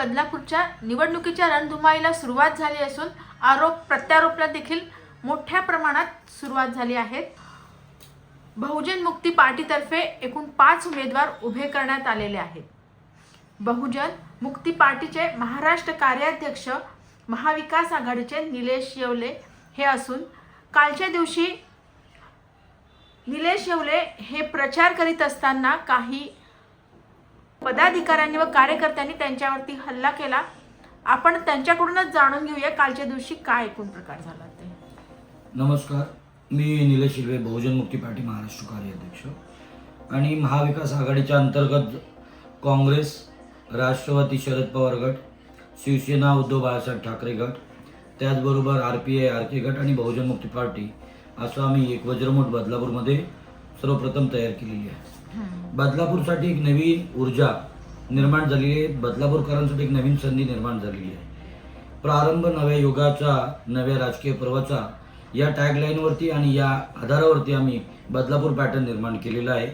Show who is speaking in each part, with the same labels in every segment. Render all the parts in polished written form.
Speaker 1: बदलापूरच्या निवडणुकीच्या रणधुमाळीला सुरुवात झाली असून आरोप प्रत्यारोपला देखील मोठ्या प्रमाणात सुरुवात झाली आहे। बहुजन मुक्ती पार्टीतर्फे एकूण 5 उमेदवार उभे करण्यात आलेले आहेत। बहुजन मुक्ती पार्टीचे महाराष्ट्र कार्याध्यक्ष महाविकास आघाडीचे निलेश येवले हे असून कालच्या दिवशी निलेश येवले हे प्रचार करीत असताना काही पदाधिकाऱ्यांनी व कार्यकर्त्यांनी त्यांच्यावरती हल्ला केला। आपण त्यांच्याकडूनच जाणून घेऊया कालच्या दिवशी काय एकूण प्रकार झाला ते।
Speaker 2: नमस्कार, मी निलेश येवले, बहुजन मुक्ती पार्टी महाराष्ट्र कार्याध्यक्ष आणि महाविकास आघाडीच्या अंतर्गत काँग्रेस, राष्ट्रवादी शरद पवार गट, शिवसेना उद्धव बाळासाहेब ठाकरे गट, त्याचबरोबर RPI RK गट आणि बहुजन मुक्ती पार्टी असं आम्ही एक वज्रमूठ बदलापूरमध्ये सर्वप्रथम तयार केलेली आहे। बदलापूरसाठी एक नवीन ऊर्जा निर्माण झालेली आहे। बदलापूरकरांसाठी एक नवीन संधी निर्माण झालेली आहे। प्रारंभ नव्या युगाचा, नव्या राजकीय पर्वाचा या टॅगलाईनवरती आणि या आधारावरती आम्ही बदलापूर पॅटर्न निर्माण केलेला आहे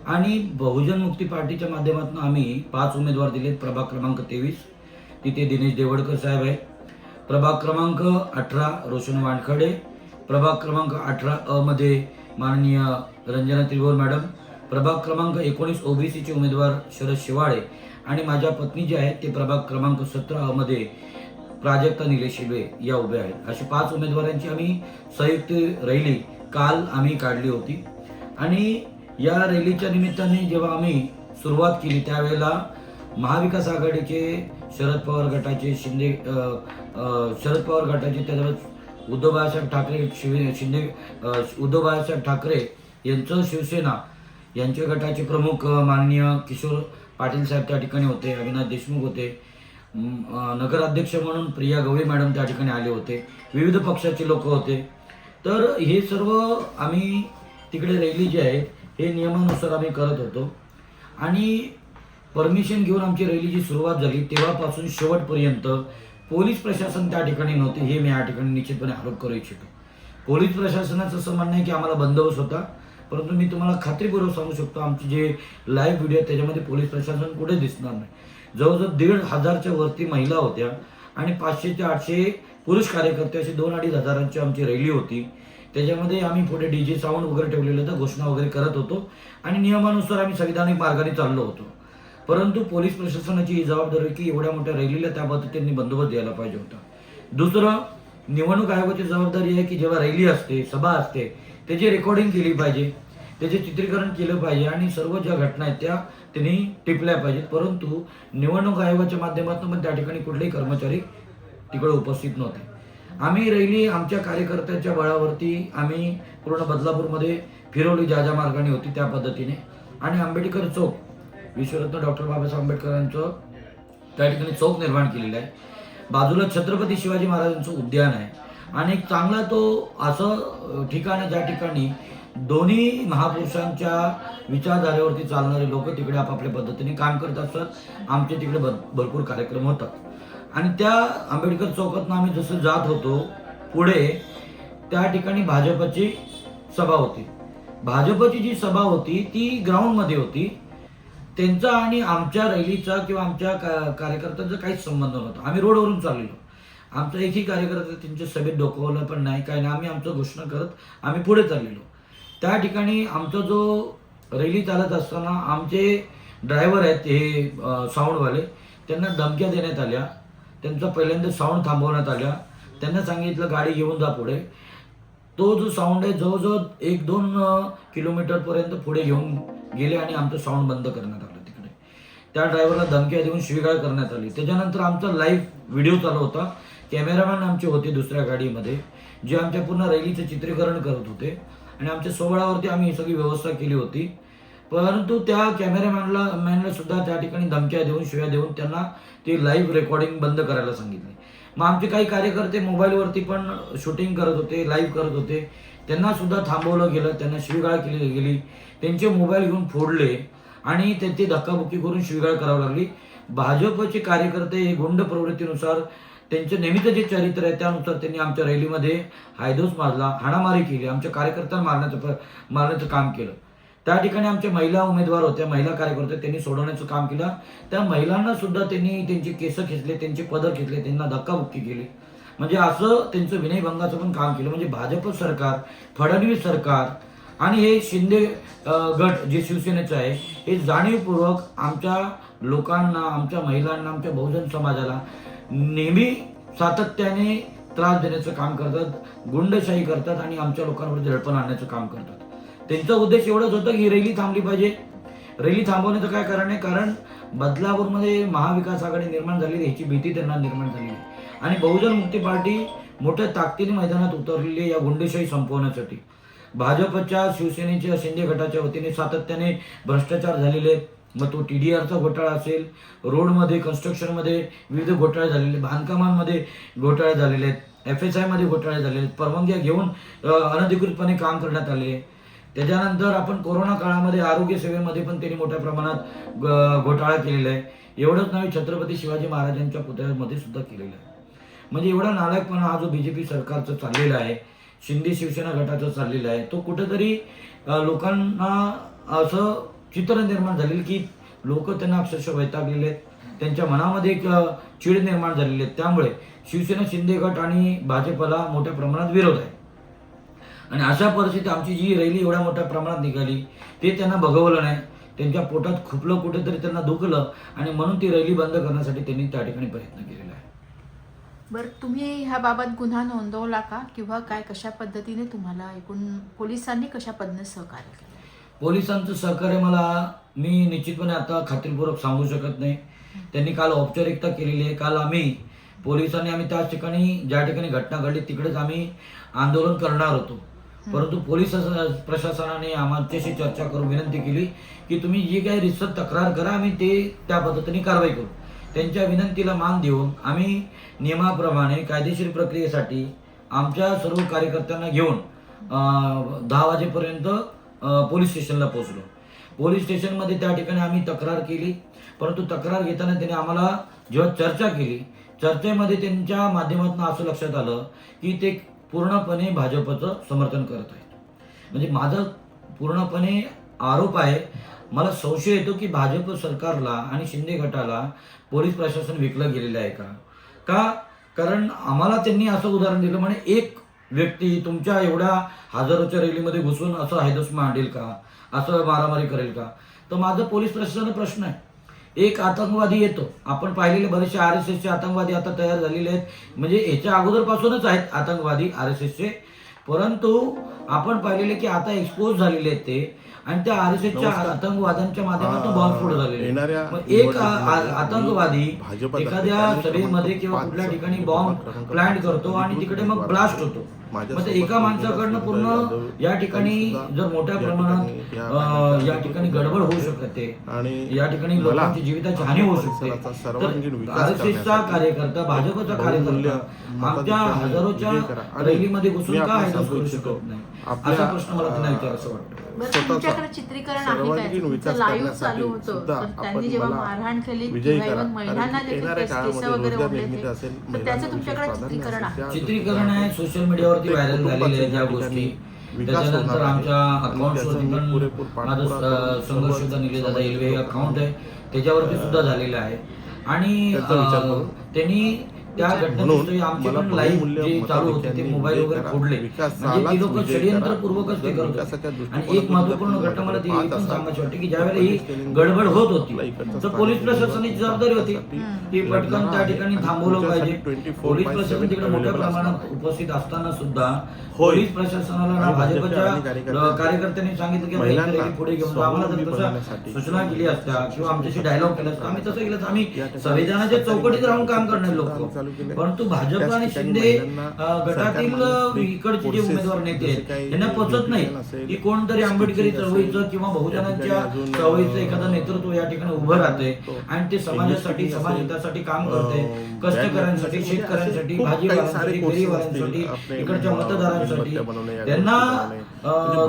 Speaker 2: आणि बहुजन मुक्ती पार्टीच्या माध्यमातून आम्ही 5 उमेदवार दिलेत। प्रभाग क्रमांक 23 तिथे दिनेश देवडकर साहेब आहे, प्रभाग क्रमांक 18 रोशन वानखडे, प्रभाग क्रमांक 18 अ मध्ये माननीय रंजना त्रिभुवन मॅडम, प्रभाग क्रमांक 19 OBCचे उमेदवार शरद शिवाळे आणि माझ्या पत्नी जे आहेत ते प्रभाग क्रमांक 17 अ मध्ये प्राजक्ता निलेश येवले या उभे आहेत। अशा 5 उमेदवारांची आम्ही संयुक्त रॅली काल आम्ही काढली होती आणि या रॅलीच्या निमित्ताने जेव्हा आम्ही सुरुवात केली त्यावेळेला महाविकास आघाडीचे शरद पवार गटाचे शरद पवार गटाचे त्याच्यावर उद्धव बाळासाहेब ठाकरे उद्धव बाळासाहेब ठाकरे यांचं शिवसेना यांच्या गटाचे प्रमुख माननीय किशोर पाटील साहेब त्या ठिकाणी होते, अविनाश देशमुख होते, नगराध्यक्ष म्हणून प्रिया गवळी मॅडम त्या ठिकाणी आले होते, विविध पक्षाचे लोक होते। तर हे सर्व आम्ही तिकडे रॅली जी आहे हे नियमानुसार आम्ही करत होतो आणि परमिशन घेऊन आमची रॅलीची सुरुवात झाली तेव्हापासून शेवटपर्यंत पोलीस प्रशासन त्या ठिकाणी नव्हते, हे मी या ठिकाणी निश्चितपणे आरोप करू इच्छितो। पोलीस प्रशासनाचं असं म्हणणं आहे की आम्हाला बंदोबस्त होता, परंतु मी तुम्हाला खात्रीपूर्वक सांगू शकतो आमचे जे लाईव्ह व्हिडिओ आहेत त्याच्यामध्ये पोलीस प्रशासन कुठे दिसणार नाही। जवळजवळ 1,500च्या वरती महिला होत्या आणि 500 ते 800 पुरुष कार्यकर्ते अशी 2-2.5 हजारांची आमची रॅली होती। त्याच्यामध्ये आम्ही पुढे DJ साऊंड वगैरे ठेवलेलं होतं, घोषणा वगैरे करत होतो आणि नियमानुसार आम्ही संविधानिक मार्गाने चाललो होतो। परंतु पोलीस प्रशासनाची ही जबाबदारी की एवढ्या मोठ्या रॅलीला त्या पद्धतीने बंदोबस्त द्यायला पाहिजे होता। दुसरं, निवडणूक आयोगाची जबाबदारी आहे की जेव्हा रॅली असते, सभा असते, त्याची रेकॉर्डिंग केली पाहिजे, त्याचे चित्रीकरण केलं पाहिजे आणि सर्व ज्या घटना आहेत त्या त्यांनी टिपल्या पाहिजेत। परंतु निवडणूक आयोगाच्या माध्यमातून पण त्या ठिकाणी कुठलेही कर्मचारी तिकडे उपस्थित नव्हते। आम्ही रॅली आमच्या कार्यकर्त्यांच्या बळावरती आम्ही पूर्ण बदलापूरमध्ये फिरवली, ज्या मार्गाने होती त्या पद्धतीने आणि आंबेडकर चौक, विश्वरत्न डॉक्टर बाबासाहेब आंबेडकरांचं त्या ठिकाणी चौक निर्माण केलेला आहे। बाजूला छत्रपती शिवाजी महाराजांचं उद्यान आहे आणि एक चांगला तो असं ठिकाण आहे ज्या ठिकाणी दोन्ही महापुरुषांच्या विचारधारेवरती चालणारे लोक तिकडे आपापल्या पद्धतीने काम करत असतात। आमचे तिकडे भरपूर कार्यक्रम होतात आणि त्या आंबेडकर चौकातून आम्ही जसं जात होतो पुढे त्या ठिकाणी भाजपची सभा होती। भाजपची जी सभा होती ती ग्राउंडमध्ये होती। त्यांचा आणि आमच्या रॅलीचा किंवा आमच्या कार्यकर्त्यांचा काहीच संबंध नव्हता। आम्ही रोडवरून चाललेलो, आमचा एकही कार्यकर्ता त्यांच्या सभेत डोकवलं पण नाही, काय नाही। आम्ही आमचं घोषणा करत आम्ही पुढे चाललेलो। त्या ठिकाणी आमचा जो रॅली चालत असताना आमचे ड्रायव्हर आहेत हे साऊंडवाले, त्यांना धमक्या देण्यात आल्या। त्यांचा पहिल्यांदा साऊंड थांबवण्यात आल्या, त्यांना सांगितलं गाडी घेऊन जा पुढे। तो जो साऊंड आहे जवळजवळ 1-2 किलोमीटरपर्यंत पुढे घेऊन गेले आणि आमचं साऊंड बंद करण्यात आलं। तिकडे त्या ड्रायव्हरला धमक्या देऊन शिवीगाळ करण्यात आली। त्याच्यानंतर आमचा लाईव्ह व्हिडिओ चालू होता, कॅमेरामॅन आमचे होते दुसऱ्या गाडीमध्ये जे आमच्या पूर्ण रॅलीचं चित्रीकरण करत होते आणि आमच्या सोहळ्यावरती आम्ही ही सगळी व्यवस्था केली होती। परंतु त्या कॅमेरामॅनला सुद्धा त्या ठिकाणी धमक्या देऊन, शिव्या देऊन त्यांना ते लाईव्ह रेकॉर्डिंग बंद करायला सांगितले। मग आमचे काही कार्यकर्ते मोबाईलवरती पण शूटिंग करत होते, लाईव्ह करत होते, त्यांना सुद्धा थांबवलं गेलं, त्यांना शिवीगाळ केली गेली, त्यांचे मोबाईल घेऊन फोडले आणि त्यांची धक्काबुक्की करून शिवीगाळ करावी लागली। भाजपचे कार्यकर्ते हे गुंड प्रवृत्तीनुसार त्यांचं नेहमीचं जे चरित्र आहे त्यानुसार त्यांनी आमच्या रॅलीमध्ये हायदोस मारला, हाणामारी केली, आमच्या कार्यकर्त्यांना मारण्याचं काम केलं। त्या ठिकाणी आमच्या महिला उमेदवार होत्या, महिला कार्यकर्ते, त्यांनी सोडवण्याचं काम केलं. त्या महिलांना सुद्धा त्यांनी त्यांची केस खेचले, त्यांचे पदर खेचले, त्यांना धक्काबुक्की केली. म्हणजे असं त्यांचं विनयभंगाचं पण काम केलं. म्हणजे भाजप सरकार, फडणवीस सरकार आणि हे शिंदे गट जे शिवसेनेचं आहे, हे जाणीवपूर्वक आमच्या लोकांना, आमच्या महिलांना, आमच्या बहुजन समाजाला नेहमी सातत्याने त्रास देण्याचं काम करतात, गुंडशाही करतात आणि आमच्या लोकांवर दडपण आणण्याचं काम करतात. त्यांचा उद्देश एवढंच होतं की रॅली थांबली पाहिजे. रॅली थांबवण्याचं काय कारण आहे? कारण बदलापूरमध्ये महाविकास आघाडी निर्माण झालेली, ह्याची भीती त्यांना निर्माण झालेली आहे आणि बहुजन मुक्ती पार्टी मोठ्या ताकदीने मैदानात उतरलेली आहे या गुंडशाही संपवण्यासाठी. भाजपच्या, शिवसेनेच्या, शिंदे गटाच्या वतीने सातत्याने भ्रष्टाचार झालेले आहेत. मग तो TDRचा घोटाळा असेल, रोडमध्ये, कन्स्ट्रक्शनमध्ये विविध घोटाळे झालेले, बांधकामांमध्ये घोटाळे झालेले आहेत, FSI मध्ये घोटाळे झालेले आहेत, परवानग्या घेऊन अनधिकृतपणे काम करण्यात आले. त्याच्यानंतर आपण कोरोना काळामध्ये आरोग्य सेवेमध्ये पण त्यांनी मोठ्या प्रमाणात घोटाळा केलेला आहे. एवढंच नाही, छत्रपती शिवाजी महाराजांच्या पुतळ्यामध्ये सुद्धा केलेलं आहे. म्हणजे एवढा नालायकपणा हा जो BJP सरकारचं चाललेला आहे, शिंदे शिवसेना गटाचं चाललेलं आहे, तो कुठेतरी लोकांना असं चित्र निर्माण झालेलं की लोक त्यांना अक्षरशः वैतागलेले आहेत. त्यांच्या मनामध्ये एक चीड निर्माण झालेली आहे. त्यामुळे शिवसेना, शिंदे गट आणि भाजपला मोठ्या प्रमाणात विरोध आहे. आणि अशा परिस्थितीत आमची जी रॅली एवढ्या मोठ्या प्रमाणात निघाली ते त्यांना बघवलं नाही. त्यांच्या पोटात खुपलं, कुठेतरी त्यांना दुखलं आणि म्हणून ती रॅली बंद करण्यासाठी त्यांनी त्या ठिकाणी प्रयत्न केलेला आहे.
Speaker 1: बरं, तुम्ही ह्याबाबत गुन्हा नोंदवला का किंवा काय, कशा पद्धतीने तुम्हाला एकूण पोलिसांनी कशा पद्धतीने सहकार्य केलं?
Speaker 2: पोलिसांचं सहकार्य मी निश्चितपणे आता खात्रीपूर्वक सांगू शकत नाही. त्यांनी काल औपचारिकता केलेली आहे. काल आम्ही त्याच ठिकाणी, ज्या ठिकाणी घटना घडली तिकडेच आम्ही आंदोलन करणार होतो. परंतु पोलीस प्रशासनाने आमच्याशी चर्चा करून विनंती केली की तुम्ही जी काही रितसर तक्रार करा, आम्ही त्या पद्धतीने कारवाई करू. त्यांच्या विनंतीला मान देऊन आम्ही नियमाप्रमाणे कायदेशीर प्रक्रियेसाठी आमच्या सर्व कार्यकर्त्यांना घेऊन 10 वाजेपर्यंत पोलीस स्टेशनला पोहोचलो. पोलीस स्टेशनमध्ये त्या ठिकाणी आम्ही तक्रार केली. परंतु तक्रार घेताना त्यांनी आम्हाला जेव्हा चर्चा केली, चर्चेमध्ये त्यांच्या माध्यमातून असं लक्षात आलं की ते पूर्णपणे भाजपचं समर्थन करत आहेत. म्हणजे माझा पूर्णपणे आरोप आहे, मला संशय येतो की भाजप सरकारला आणि शिंदे गटाला पोलीस प्रशासन विकलं गेलेलं आहे का? कारण आम्हाला त्यांनी असं उदाहरण दिलं, म्हणे एक व्यक्ती तुमच्या एवढ्या हजारोच्या रॅलीमध्ये घुसून असं हैदोस मांडेल का, असं मारामारी करेल का? तर माझं पोलीस प्रशासनाचा प्रश्न आहे. एक आतंकवादी येतो, आपण पाहिलेले बरेचसे RSSचे आतंकवादी आता तयार झालेले आहेत. म्हणजे याच्या अगोदरपासूनच आहेत आतंकवादी RSSचे, परंतु आपण पाहिलेले की आता एक्सपोज झालेले आहेत ते आणि त्या RSSच्या आतंकवाद्यांच्या माध्यमातून बॉम्बस्फोट झालेले. मग एक आतंकवादी एखाद्या सभेमध्ये किंवा कुठल्या ठिकाणी बॉम्ब प्लॅन करतो आणि तिकडे मग ब्लास्ट होतो. मग एका माणसाकडनं पूर्ण या ठिकाणी जर मोठ्या प्रमाणात या ठिकाणी गडबड होऊ शकते आणि या ठिकाणी लोकांची जीविताची हानी होऊ शकते. तर RSSचा कार्यकर्ता, भाजपचा कार्यकर्ता आमच्या हजारोच्या रॅलीमध्ये घुसून का हैदोस करू शकत नाही, असा प्रश्न मला त्यांना विचारायचं वाटतं.
Speaker 1: तुमच्याकडे चित्रीकरण आहे काय? तुमचं लाईव्ह चालू होतं, तर त्यांनी जेव्हा मारहाण केली किंवा महिलांना देखील केस वगैरे ओढले होते, तर त्याचं तुमच्याकडे चित्रीकरण आहे?
Speaker 2: चित्रीकरण आहे, सोशल मीडियावरती व्हायरल झालेले आहेत ज्या गोष्टी. त्याच्यानंतर आमच्या अकाउंटवरती पण माझं संघर्ष निलेश दादा एलवे अकाउंट आहे, त्याच्यावरती सुद्धा झालेलं आहे. आणि त्यांनी त्या घटनेत आमचे पण लाईव्ह जे चालू होते ते मोबाईल वगैरे फोडले. म्हणजे ती लोक षडयंत्रपूर्वकच ते करत होते. आणि एक महत्वपूर्ण घटना मला ती पण सांगायची वाटते की ज्यावेळेला ही गडबड होत होती तर पोलीस प्रशासनाची जबाबदारी होती की पटकन त्या ठिकाणी थांबवलं पाहिजे. पोलीस प्रशासन तिकडे मोठ्या प्रमाणात उपस्थित असताना सुद्धा पोलीस प्रशासनाला ना भाजपच्या कार्यकर्त्यांनी सांगितलं की रॅली पुढे घेऊन आम्हाला जर तसं सूचना केली असत्या किंवा आमच्याशी डायलॉग केला असता, आम्ही तसं केलं तर आम्ही संविधानाच्या चौकटीत राहून काम करणार लोक. परंतु भाजप आणि शिंदे गटातील इकडचे जे उमेदवार नेते आहेत त्यांना पचत नाही की कोणतरी आंबेडकरी चळवळीचं किंवा बहुजनांच्या चळवळीचं एखादं नेतृत्व या ठिकाणी उभं राहते आणि ते समाजासाठी, समाज हितासाठी काम करते. कष्टकऱ्यांसाठी, शेतकऱ्यांसाठी, भाजीवाल्यांसाठी, फेरीवाल्यांसाठी, इकडच्या मतदारांसाठी, त्यांना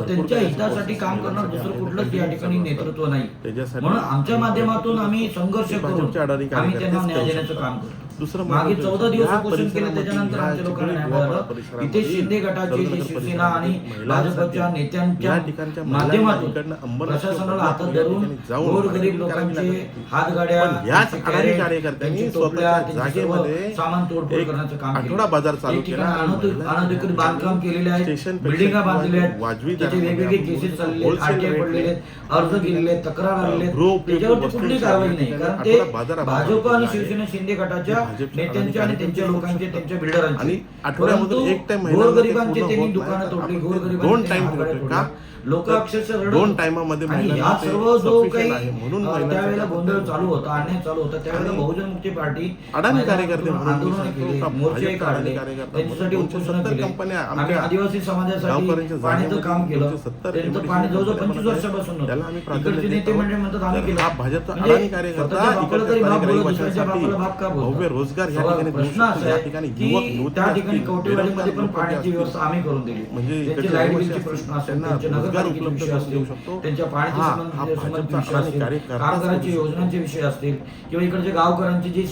Speaker 2: त्यांच्या हितासाठी काम करणार दुसरं कुठलंच या ठिकाणी नेतृत्व नाही. म्हणून आमच्या माध्यमातून आम्ही संघर्ष करून आम्ही त्यांना न्याय देण्याचं काम करतो.
Speaker 3: दुसरं
Speaker 2: मागे
Speaker 3: महत्त्वाचं
Speaker 2: 14 दिवस
Speaker 3: या
Speaker 2: उपोषण केलं,
Speaker 3: परिसरामध्ये,
Speaker 2: त्याच्यानंतर
Speaker 3: या
Speaker 2: आमच्या लोकांना
Speaker 3: चिखली
Speaker 2: न्याय
Speaker 3: गोवा
Speaker 2: मिळाला.
Speaker 3: परिसरामध्ये,
Speaker 2: इथे शिंदे गटाचे
Speaker 3: कर्जनगर
Speaker 2: जे शिवसेना आणि
Speaker 3: परिसरामध्ये
Speaker 2: भाजपच्या
Speaker 3: महिलांसाठी
Speaker 2: नेत्यांच्या
Speaker 3: या ठिकाणच्या महिलांना
Speaker 2: माध्यमातून
Speaker 3: इकडनं अंबरनाथ किंवा
Speaker 2: प्रशासनाला
Speaker 3: बदलापूर
Speaker 2: हातात
Speaker 3: या
Speaker 2: धरून
Speaker 3: ठिकाणी जाऊन
Speaker 2: गोरगरीब
Speaker 3: मार्केटिंग करावी
Speaker 2: लोकांचे
Speaker 3: लागत होती.
Speaker 2: हातगाड्या,
Speaker 3: पण याच
Speaker 2: त्यांचे
Speaker 3: अडाणी
Speaker 2: कॅरेट,
Speaker 3: कार्यकर्त्यांनी
Speaker 2: त्यांची टोपल्या,
Speaker 3: स्वतःच्या
Speaker 2: त्यांचे सर्व
Speaker 3: जागेमध्ये
Speaker 2: सामान तोडफोड
Speaker 3: एक
Speaker 2: करण्याचं काम
Speaker 3: आठवडा बाजार चालू केला आणि महिलांना
Speaker 2: अनधिकृत बांधकाम केलेले आहेत,
Speaker 3: स्टेशन
Speaker 2: बिल्डिंगा बांधलेल्या आहेत,
Speaker 3: वाजवी
Speaker 2: त्याचे
Speaker 3: दरामध्ये
Speaker 2: वेगवेगळे
Speaker 3: आपण
Speaker 2: केसेस
Speaker 3: बोलतो,
Speaker 2: चाललेले आहेत,
Speaker 3: wholesale
Speaker 2: RTI
Speaker 3: rate
Speaker 2: पडलेले आहेत, अर्ज केलेले आहेत, तक्रार आलेले आहेत,
Speaker 3: गृहोपयोगी
Speaker 2: त्याच्यावरती कुठली
Speaker 3: वस्तूंच्या
Speaker 2: कारवाई
Speaker 3: या
Speaker 2: नाही.
Speaker 3: ठिकाणी
Speaker 2: कारण
Speaker 3: आठवडा
Speaker 2: ते
Speaker 3: बाजार आपण
Speaker 2: भाजप आणि
Speaker 3: आहे.
Speaker 2: शिवसेना शिंदे गटाच्या
Speaker 3: भाजपच्या
Speaker 2: नेत्यांच्या आणि त्यांच्या लोकांचे, त्यांच्या बिल्डरांचे
Speaker 3: आणि आठवड्यामधून
Speaker 2: परंतु
Speaker 3: एक टाइम महिलांना ते
Speaker 2: गोरगरिबांचे
Speaker 3: पूर्ण
Speaker 2: त्यांनी
Speaker 3: होत
Speaker 2: दुकानं
Speaker 3: नाही.
Speaker 2: तोडली,
Speaker 3: आपण
Speaker 2: गोरगरिबांचे
Speaker 3: दोन
Speaker 2: त्यांनी
Speaker 3: टाइम
Speaker 2: हातगाड्या
Speaker 3: ठेवतोय
Speaker 2: तोडल्या.
Speaker 3: का?
Speaker 2: लोक अक्षरशः रडत
Speaker 3: दोन
Speaker 2: होते.
Speaker 3: टाइमामध्ये
Speaker 2: आणि
Speaker 3: महिलांना
Speaker 2: हा
Speaker 3: ते
Speaker 2: सर्व जो
Speaker 3: sufficient
Speaker 2: काही
Speaker 3: आहे. म्हणून
Speaker 2: त्यावेळेला
Speaker 3: महिलांसाठी
Speaker 2: गोंधळ
Speaker 3: आपण
Speaker 2: चालू होता, अन्याय चालू होता, त्यावेळेला
Speaker 3: आणि
Speaker 2: बहुजन मुक्ती पार्टी
Speaker 3: अडाणी कार्यकर्ते
Speaker 2: मैदानातून
Speaker 3: म्हणून मी
Speaker 2: आंदोलन
Speaker 3: सांगतो
Speaker 2: केले,
Speaker 3: का
Speaker 2: मोर्चे
Speaker 3: भाजपचा
Speaker 2: काढले,
Speaker 3: अडाणी कार्यकर्ता
Speaker 2: त्यांच्यासाठी
Speaker 3: म्हणून
Speaker 2: उपोषण
Speaker 3: 270
Speaker 2: केले.
Speaker 3: कंपन्या
Speaker 2: आम्ही
Speaker 3: आमच्या
Speaker 2: आदिवासी समाजासाठी
Speaker 3: गावकऱ्यांच्या
Speaker 2: पाण्याचं काम केलं.
Speaker 3: 270
Speaker 2: त्यांचं पाणी जवळजवळ 25
Speaker 3: कंपन्या
Speaker 2: वर्षापासून
Speaker 3: त्याला
Speaker 2: होतं.
Speaker 3: आम्ही प्राधान्य
Speaker 2: इकडचे
Speaker 3: देत
Speaker 2: नेते
Speaker 3: आहोत.
Speaker 2: मंडळी म्हणतात आम्ही
Speaker 3: तर
Speaker 2: केलं.
Speaker 3: हा भाजपचा
Speaker 2: म्हणजे
Speaker 3: अडाणी कार्यकर्ता
Speaker 2: स्वतःच्या बापाला तरी
Speaker 3: इकडच्या
Speaker 2: बाप
Speaker 3: स्थानिक
Speaker 2: बोलत, दुसऱ्याच्या
Speaker 3: रहिवाशांसाठी
Speaker 2: बापाला बाप का बोलतो?
Speaker 3: भव्य रोजगार या
Speaker 2: सवाल
Speaker 3: ठिकाणी देऊ
Speaker 2: प्रश्न
Speaker 3: शकतो.
Speaker 2: असा
Speaker 3: या
Speaker 2: आहे
Speaker 3: ठिकाणी
Speaker 2: की
Speaker 3: युवक युवती
Speaker 2: त्या ठिकाणी
Speaker 3: असतील,
Speaker 2: कवटेवाडीमध्ये पण
Speaker 3: बेरोजगार लोक
Speaker 2: पाण्याची
Speaker 3: असतील,
Speaker 2: व्यवस्था आम्ही करून दिली.
Speaker 3: म्हणजे
Speaker 2: त्यांचे
Speaker 3: इकडचे
Speaker 2: लाईट
Speaker 3: रहिवासी
Speaker 2: बिलचे
Speaker 3: असतील,
Speaker 2: प्रश्न असतील,
Speaker 3: त्यांना
Speaker 2: त्यांचे
Speaker 3: रोजगार
Speaker 2: नगरपालिकेचे
Speaker 3: उपलब्ध
Speaker 2: विषय
Speaker 3: करून
Speaker 2: असतील,
Speaker 3: देऊ शकतो.
Speaker 2: त्यांच्या पाण्याचे
Speaker 3: हा
Speaker 2: संबंधित
Speaker 3: भाजपचा
Speaker 2: विषय
Speaker 3: अडाणी
Speaker 2: असतील,
Speaker 3: कार्यकर्ता
Speaker 2: कामगारांच्या योजनांचे विषय असतील किंवा इकडच्या गावकऱ्यांचे जे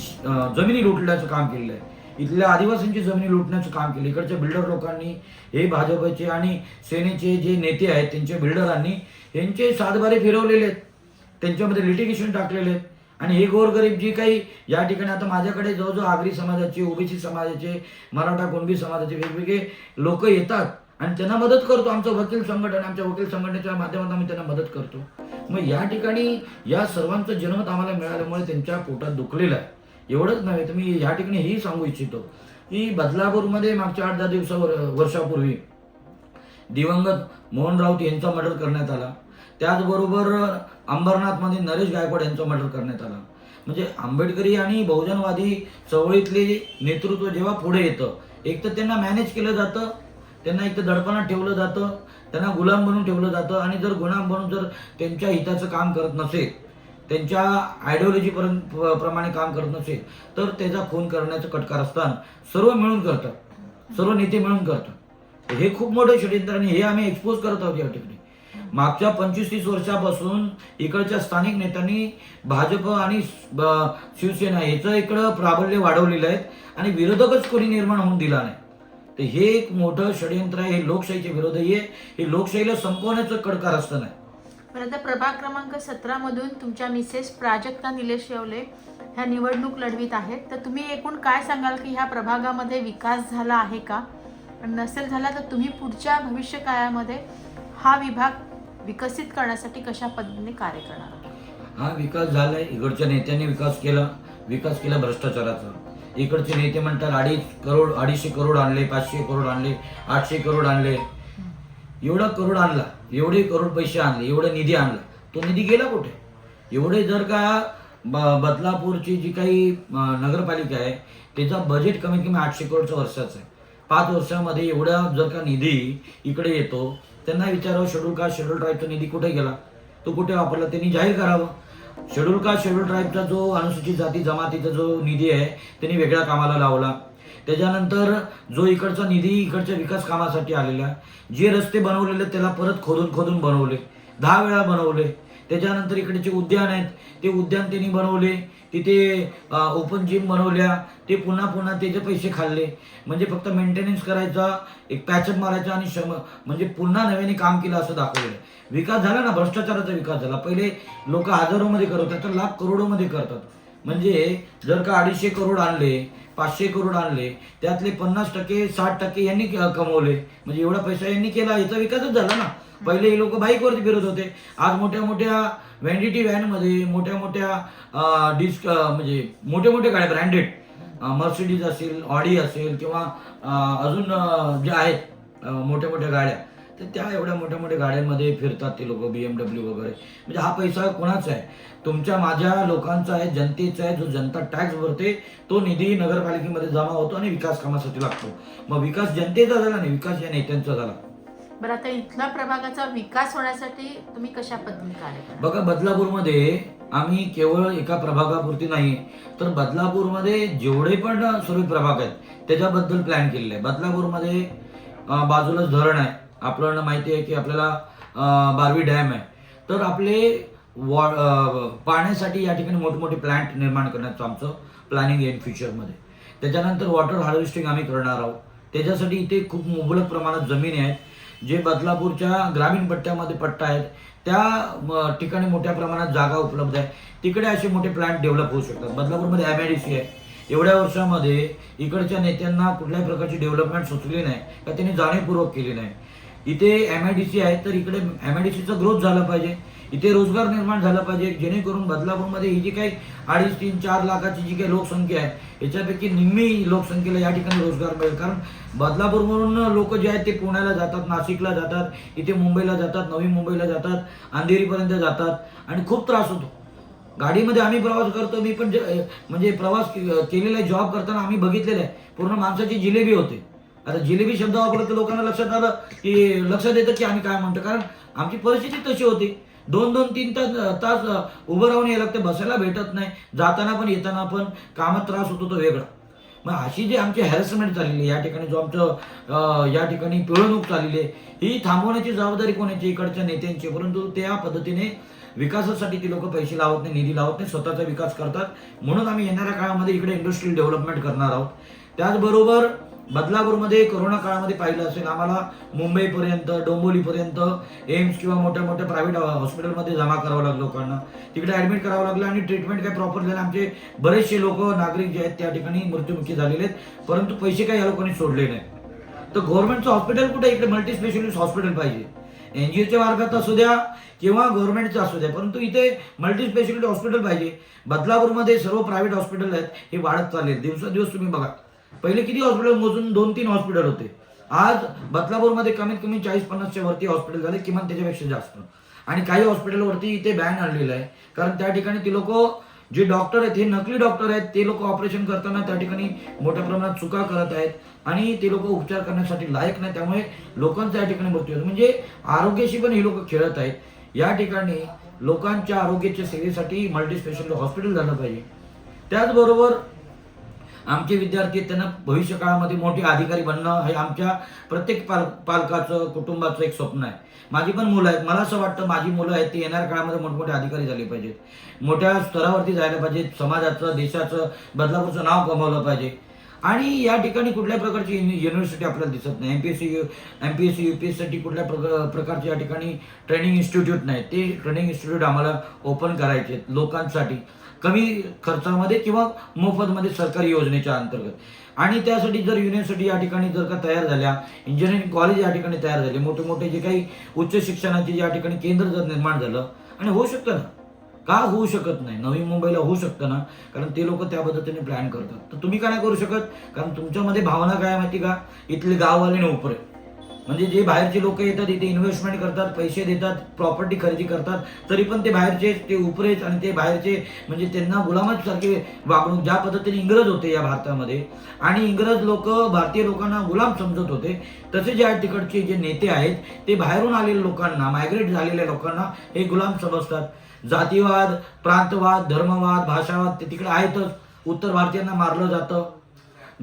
Speaker 2: जमिनी लुटण्याचं काम केलेलं आहे, इथल्या आदिवासींची जमिनी लुटण्याचं काम केलं, इकडच्या बिल्डर लोकांनी, हे भाजपचे आणि सेनेचे जे नेते आहेत त्यांच्या बिल्डरांनी यांचे सातबारे फिरवलेले आहेत, त्यांच्यामध्ये लिटिगेशन टाकलेले आहेत. आणि हे गोरगरीब जी काही या ठिकाणी आता माझ्याकडे जवळजवळ आगरी समाजाचे, ओबीसी समाजाचे, मराठा कुणबी समाजाचे वेगवेगळे लोक येतात आणि त्यांना मदत करतो. आमचं वकील संघटन, आमच्या वकील संघटनेच्या माध्यमातून आम्ही त्यांना मदत करतो. मग या ठिकाणी या सर्वांचं जनमत आम्हाला मिळाल्यामुळे त्यांच्या पोटात दुखलेलं आहे. एवढंच नव्हे तर मी या ठिकाणी हेही सांगू इच्छितो की बदलापूरमध्ये मागच्या 8-10 वर्षापूर्वी दिवंगत मोहन राऊत यांचा मर्डर करण्यात आला. त्याचबरोबर अंबरनाथमध्ये नरेश गायकवाड यांचा मर्डर करण्यात आला. म्हणजे आंबेडकरी आणि बहुजनवादी चळवळीतले नेतृत्व जेव्हा पुढे येतं, एक तर त्यांना मॅनेज केलं जातं, त्यांना एक तर दडपणात ठेवलं जातं, त्यांना गुलाम बनवून ठेवलं जातं. आणि जर गुलाम बनून जर त्यांच्या हिताचं काम करत नसेल, त्यांच्या आयडिओलॉजी प्रमाणे काम करत नसेल, तर त्याचा खून करण्याचं कटकार असताना सर्व मिळून करतात, सर्व नेते मिळून करतात. हे खूप मोठं षडयंत्र आणि हे आम्ही एक्सपोज करत आहोत या ठिकाणी. मागच्या 25-30 वर्षापासून इकडच्या स्थानिक नेत्यांनी भाजप आणि शिवसेना याचं इकडं प्राबल्य वाढवलेलं आहे आणि विरोधकच कोणी निर्माण होऊन दिला नाही. तर हे एक मोठं षडयंत्र आहे. हे लोकशाहीच्या विरोध आहे. हे लोकशाहीला संपवण्याचं कटकार असतं नाही.
Speaker 1: बरं, आता प्रभाग क्रमांक 17 मधून तुमच्या मिसेस प्राजक्ता निलेश येवले ह्या निवडणूक लढवीत आहेत. तर तुम्ही एकूण काय सांगाल की ह्या प्रभागामध्ये विकास झाला आहे का? नसेल झाला तर तुम्ही पुढच्या भविष्य काळामध्ये हा विभाग विकसित करण्यासाठी कशा पद्धतीने कार्य करणार आहात?
Speaker 2: हा विकास झालाय. इकडच्या नेत्यांनी विकास केला भ्रष्टाचाराचा. इकडचे नेते म्हणतात 250 करोड आणले, 500 करोड आणले, 800 करोड आणले. एवढा करोड आणला, एवढे करोड पैसे आणले, एवढा निधी आणला, तो निधी गेला कुठे? एवढे जर का बदलापूरची जी काही नगरपालिका आहे त्याचा बजेट कमीत कमी 800 करोडचं वर्षाचं आहे. 5 वर्षामध्ये एवढा जर का निधी इकडे येतो, त्यांना विचारावं शेड्यूल ट्राईबचा निधी कुठे गेला, तो कुठे वापरला, त्यांनी जाहीर करावं. शेड्यूल ट्राईबचा जो अनुसूचित जाती जमातीचा जो निधी आहे त्यांनी वेगळ्या कामाला लावला. त्याच्यानंतर जो इकडचा निधी इकडच्या विकास कामासाठी आलेला, जे रस्ते बनवलेले त्याला परत खोदून बनवले, 10 वेळा बनवले. त्याच्यानंतर इकडचे उद्यान आहेत, ते उद्यान त्यांनी बनवले, तिथे ओपन जिम बनवल्या, ते पुन्हा त्याचे पैसे खाल्ले. म्हणजे फक्त मेंटेनन्स करायचा, एक पॅचअप मारायचा आणि म्हणजे पुन्हा नव्याने काम केलं असं दाखवलेलं. विकास झाला ना, भ्रष्टाचाराचा विकास झाला. पहिले लोक हजारोमध्ये करत होते, तर लाख करोडोमध्ये करतात. म्हणजे जर का 250 करोड आणले, 500 करोड आणले, त्यातले 50%, 60% यांनी कमवले. म्हणजे एवढा पैसा यांनी केला, याचा विकासच झाला ना. पहिले हे लोक बाईकवरती फिरत होते, आज मोठ्या मोठ्या व्हॅनिटी व्हॅनमध्ये, मोठ्या मोठ्या म्हणजे मोठे गाड्या ब्रँडेड मर्सिडीज असेल, ऑडी असेल किंवा अजून जे आहेत मोठ्या गाड्या, तर त्या एवढ्या मोठ्या गाड्यांमध्ये फिरतात ते लोक, BMW वगैरे. म्हणजे हा पैसा कोणाचा आहे? तुमच्या माझ्या लोकांचा आहे, जनतेचा आहे. जो जनता टॅक्स भरते तो निधी नगरपालिकेमध्ये जमा होतो आणि विकास कामासाठी लागतो. मग विकास जनतेचा झाला नाही, विकास या नेत्यांचा झाला.
Speaker 1: बरं, आता इथला प्रभागाचा विकास होण्यासाठी तुम्ही कशा पद्धतीने कार्य करणार?
Speaker 2: बघा, बदलापूरमध्ये आम्ही केवळ एका प्रभागापुरती नाही, तर बदलापूरमध्ये जेवढे पण सर्व प्रभाग आहेत त्याच्याबद्दल प्लॅन केलेलं आहे. बदलापूरमध्ये बाजूलाच धरण आहे, आपल्याला माहिती आहे की आपल्याला बारवी डॅम आहे. तर आपले पाण्यासाठी या ठिकाणी मोठमोठे प्लांट निर्माण करण्याचं आमचं प्लॅनिंग येईल फ्युचरमध्ये. त्याच्यानंतर वॉटर हार्वेस्टिंग आम्ही करणार आहोत. त्याच्यासाठी इथे खूप मुबलक प्रमाणात जमिनी आहेत. जे बदलापूरच्या ग्रामीण पट्ट्यामध्ये पट्टा आहेत त्या ठिकाणी मोठ्या प्रमाणात जागा उपलब्ध आहे. तिकडे असे मोठे प्लांट डेव्हलप होऊ शकतात. बदलापूरमध्ये MIDC आहे. एवढ्या वर्षामध्ये इकडच्या नेत्यांना कुठल्याही प्रकारची डेव्हलपमेंट सुचली नाही का त्यांनी जाणीवपूर्वक केली नाही. इथे MIDC आहे तर इकडे MIDCचा ग्रोथ झाला पाहिजे. इथे रोजगार निर्माण झाला पाहिजे जेणेकरून बदलापूरमध्ये ही जी काही 2.5-3-4 लाखाची जी काही लोकसंख्या आहे याच्यापैकी निम्मी लोकसंख्येला या ठिकाणी रोजगार मिळेल. कारण बदलापूरवरून लोक जे आहेत ते पुण्याला जातात, नाशिकला जातात, इथे मुंबईला जातात, नवी मुंबईला जातात, अंधेरीपर्यंत जातात आणि खूप त्रास होतो. गाडीमध्ये आम्ही प्रवास करतो. मी पण म्हणजे प्रवास केलेला आहे. जॉब करताना आम्ही बघितलेलं आहे पूर्ण माणसाची जिलेबी होते. आता जिलेबी शब्द वापरला तर लोकांना लक्षात आलं की लक्षात येतं की आम्ही काय म्हणतो. कारण आमची परिस्थिती तशी होती. 2-2-3 तास उभं राहून यायला लागतं. बसायला भेटत नाही. जाताना पण येताना पण कामात त्रास होतो तो वेगळा. मग अशी जी आमची हॅरेसमेंट चाललेली आहे या ठिकाणी, जो आमचं या ठिकाणी पिळवणूक चाललेली आहे ही थांबवण्याची जबाबदारी कोणाची? इकडच्या नेत्यांची. परंतु त्या पद्धतीने विकासासाठी ती लोक पैसे लावत नाही, निधी लावत नाही, स्वतःचा विकास करतात. म्हणून आम्ही येणाऱ्या काळामध्ये इकडे इंडस्ट्रियल डेव्हलपमेंट करणार आहोत. त्याचबरोबर बदलापूरमध्ये कोरोना काळामध्ये पाहिलं असेल आम्हाला मुंबईपर्यंत, डोंबिवलीपर्यंत एम्स किंवा मोठ्या मोठ्या प्रायव्हेट हॉस्पिटलमध्ये जमा करावं लागलं लोकांना. तिकडे ॲडमिट करावं लागलं आणि ट्रीटमेंट काही प्रॉपर झालं. आमचे बरेचसे लोक नागरिक जे आहेत त्या ठिकाणी मृत्युमुखी झालेले आहेत. परंतु पैसे काही या लोकांनी सोडले नाही. तर गव्हर्नमेंटचं हॉस्पिटल कुठे? इकडे मल्टी स्पेशालिस्ट हॉस्पिटल पाहिजे. NGOच्या मार्फत असू द्या किंवा गव्हर्नमेंटचं असू द्या, परंतु इथे मल्टी स्पेशालिटी हॉस्पिटल पाहिजे. बदलापूरमध्ये सर्व प्रायव्हेट हॉस्पिटल आहेत हे वाढत चालले. दिवसेंदिवस तुम्ही बघा, पहिले किती हॉस्पिटल मोजून 2-3 हॉस्पिटल होते. आज बदलापूरमध्ये कमीत कमी 40-50च्या वरती हॉस्पिटल झाले, किमान त्याच्यापेक्षा जास्त. आणि काही हॉस्पिटलवरती इथे बॅन आणलेलं आहे. कारण त्या ठिकाणी ती लोक जे डॉक्टर आहेत हे नकली डॉक्टर आहेत. ते लोक ऑपरेशन करताना त्या ठिकाणी मोठ्या प्रमाणात चुका करत आहेत आणि ते लोक उपचार करण्यासाठी लायक नाही. त्यामुळे लोकांचा या ठिकाणी मृत्यू होतो. म्हणजे आरोग्याशी पण ही लोक खेळत आहेत. या ठिकाणी लोकांच्या आरोग्याच्या सेवेसाठी मल्टी स्पेशालिटी हॉस्पिटल झालं पाहिजे. त्याचबरोबर आमचे विद्यार्थी त्यांना भविष्य काळामध्ये मोठे अधिकारी बनणं हे आमच्या प्रत्येक पालकाचं, कुटुंबाचं एक स्वप्न आहे. माझी पण मुलं आहेत. मला असं वाटतं माझी मुलं आहेत ती येणाऱ्या काळामध्ये मोठमोठे अधिकारी झाले पाहिजेत, मोठ्या स्तरावरती जायला पाहिजेत, समाजाचं, देशाचं, बदलापूरचं नाव कमवलं पाहिजे. आणि या ठिकाणी कुठल्या प्रकारची युनिव्हर्सिटी आपल्याला दिसत नाही. MPSC UPSC कुठल्या प्रकारचे या ठिकाणी ट्रेनिंग इन्स्टिट्यूट नाही. ते ट्रेनिंग इन्स्टिट्यूट आम्हाला ओपन करायचे आहेत लोकांसाठी, कमी खर्चामध्ये किंवा मोफतमध्ये सरकारी योजनेच्या अंतर्गत. आणि त्यासाठी जर युनिव्हर्सिटी या ठिकाणी जर का तयार झाल्या, इंजिनिअरिंग कॉलेज या ठिकाणी तयार झाले, मोठे मोठे जे काही उच्च शिक्षणाचे या ठिकाणी केंद्र जर निर्माण झालं, आणि होऊ शकतं ना, का होऊ शकत नाही? नवी मुंबईला होऊ शकतं ना, कारण ते लोक त्या पद्धतीने प्लॅन करतात. तर तुम्ही काय नाही करू शकत? कारण तुमच्यामध्ये भावना काय माहिती का? इथले गाववाले नोकरे, म्हणजे जे बाहेरचे लोक येतात इथे इन्व्हेस्टमेंट करतात, पैसे देतात, प्रॉपर्टी खरेदी करतात, तरी पण ते बाहेरचे, ते उपरेच आणि ते बाहेरचे, म्हणजे त्यांना गुलामाच सारखे वागणूक. ज्या पद्धतीने इंग्रज होते या भारतामध्ये आणि इंग्रज लोक भारतीय लोकांना गुलाम समजत होते, तसे जे तिकडचे जे नेते आहेत ते बाहेरून आलेल्या लोकांना, मायग्रेट झालेल्या लोकांना हे गुलाम समजतात. जातीवाद, प्रांतवाद, धर्मवाद, भाषावाद ते तिकडे आहेतच. उत्तर भारतीयांना मारलं जातं,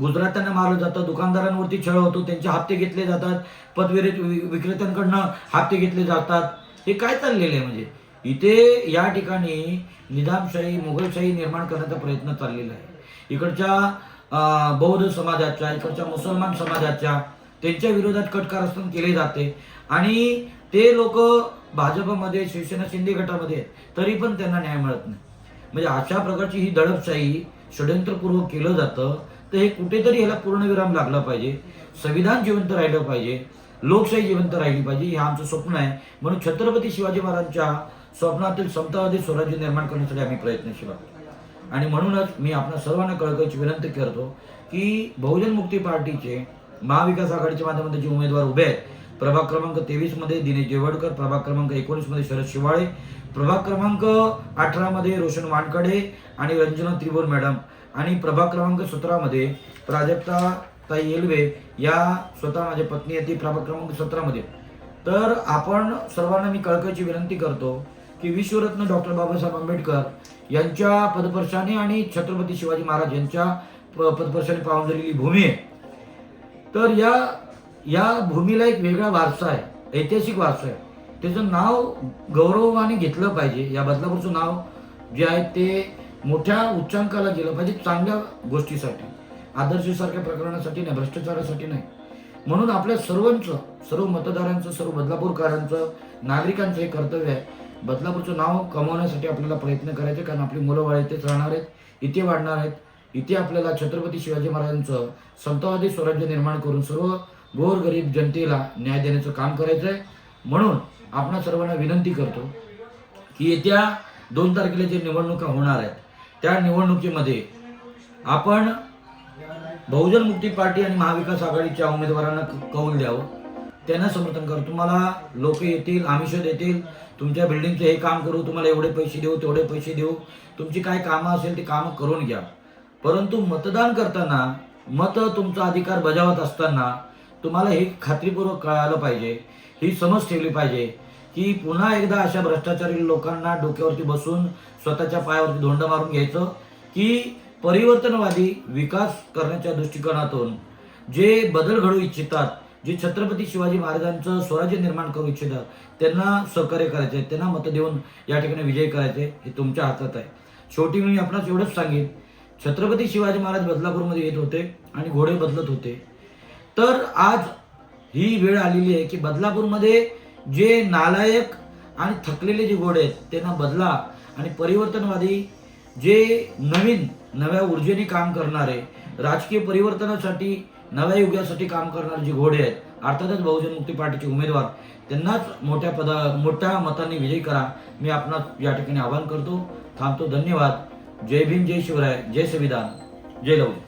Speaker 2: गुजरात्यांना मारलं जातं, दुकानदारांवरती छळ होतो, त्यांचे हप्ते घेतले जातात, विक्रेत्यांकडनं हप्ते घेतले जातात. हे काय चाललेलं आहे? म्हणजे इथे या ठिकाणी निजामशाही, मुघलशाही निर्माण करण्याचा प्रयत्न चाललेला आहे. इकडच्या बौद्ध समाजाच्या, इकडच्या मुसलमान समाजाच्या, त्यांच्या विरोधात कटकारस्थान केले जाते आणि ते लोक भाजपमध्ये, शिवसेना, शिंदे गटामध्ये आहेत, तरी पण त्यांना न्याय मिळत नाही. म्हणजे अशा प्रकारची ही दडपशाही षड्यंत्रपूर्वक केलं जातं. तर हे कुठेतरी ह्याला पूर्णविराम लागला पाहिजे. संविधान जिवंत राहिलं पाहिजे, लोकशाही जिवंत राहिली पाहिजे, हे आमचं स्वप्न आहे. म्हणून छत्रपती शिवाजी महाराजांच्या स्वप्नातील समतावादी स्वराज्य निर्माण करण्यासाठी आम्ही प्रयत्नशील आहोत. आणि म्हणूनच मी आपल्या सर्वांना कळकळीची विनंती करतो की बहुजन मुक्ती पार्टीचे महाविकास आघाडीच्या माध्यमातून जे उमेदवार उभे आहेत, प्रभाग क्रमांक 23 मध्ये दिनेश जेवडकर, प्रभाग क्रमांक 19 मध्ये शरद शिवाळे, प्रभाग क्रमांक 18 मध्ये रोशन वानकडे आणि रंजना त्रिभुवन मॅडम, आणि प्रभाग क्रमांक 17 मध्ये प्राजक्ता ताई येलवे या स्वतः माझी पत्नी आहे, ती प्रभाग क्रमांक 17 मध्ये. तर आपण सर्वांना मी कळकळीची विनंती करतो की विश्वरत्न डॉक्टर बाबासाहेब आंबेडकर यांच्या पदस्पर्शाने आणि छत्रपती शिवाजी महाराज यांच्या पदस्पर्शाने पावन झालेली भूमी आहे. तर या भूमीला एक वेगळा वारसा आहे, ऐतिहासिक वारसा आहे. त्याचं नाव गौरवाने घेतलं पाहिजे. या बदलापूरचं नाव जे आहे ते मोठ्या उच्चांकाला गेलं पाहिजे, चांगल्या गोष्टीसाठी, आदर्शसारख्या प्रकरणासाठी नाही, भ्रष्टाचारासाठी नाही. म्हणून आपल्या सर्वांचं, सर्व मतदारांचं, सर्व बदलापूरकरांचं, नागरिकांचं हे कर्तव्य आहे, बदलापूरचं नाव कमवण्यासाठी आपल्याला प्रयत्न करायचे. कारण आपली मुलं बाळ इथेच राहणार आहेत, इथे वाढणार आहेत. इथे आपल्याला छत्रपती शिवाजी महाराजांचं समतावादी स्वराज्य निर्माण करून सर्व गोरगरीब जनतेला न्याय देण्याचं काम करायचं आहे. म्हणून आपणा सर्वांना विनंती करतो की येत्या 2 तारखेला जे निवडणुका होणार आहेत त्या निवडणुकीमध्ये आपण बहुजन मुक्ती पार्टी आणि महाविकास आघाडीच्या उमेदवारांना कौल द्यावं, त्यांना समर्थन करा. तुम्हाला लोक येतील, आमिष देतील, तुमच्या बिल्डिंगचं हे काम करू, तुम्हाला एवढे पैसे देऊ, तेवढे पैसे देऊ, तुमची काय कामं असेल ती कामं करून घ्या. परंतु मतदान करताना, मत तुमचा अधिकार बजावत असताना तुम्हाला हे खात्रीपूर्वक कळायला पाहिजे, ही समज ठेवली पाहिजे की पुन्हा एकदा अशा भ्रष्टाचारी लोकांना डोक्यावरती बसून स्वतःच्या पायावरती धोंड मारून घ्यायचं की परिवर्तनवादी विकास करण्याच्या दृष्टिकोनातून जे बदल घडवू इच्छितात, जे छत्रपती शिवाजी महाराजांचं स्वराज्य निर्माण करू इच्छितात, त्यांना सहकार्य करायचे, त्यांना मतं देऊन या ठिकाणी विजय करायचे, हे तुमच्या हातात आहे. शेवटी मी आपणास एवढंच सांगेन, छत्रपती शिवाजी महाराज बदलापूरमध्ये येत होते आणि घोडे बदलत होते. तर आज ही वेळ आलेली आहे की बदलापूरमध्ये जे नालायक आणि थकलेले जे घोडे आहेत त्यांना बदला आणि परिवर्तनवादी जे नव्या ऊर्जेने काम करणारे, राजकीय परिवर्तनासाठी, नव्या युगासाठी काम करणारे जे घोडे आहेत, अर्थातच बहुजन मुक्ती पार्टीचे उमेदवार, त्यांनाच मोठ्या मतांनी विजयी करा, मी आपणास या ठिकाणी आवाहन करतो. थांबतो. धन्यवाद. जय भीम, जय शिवराय, जय संविधान, जय लवजी.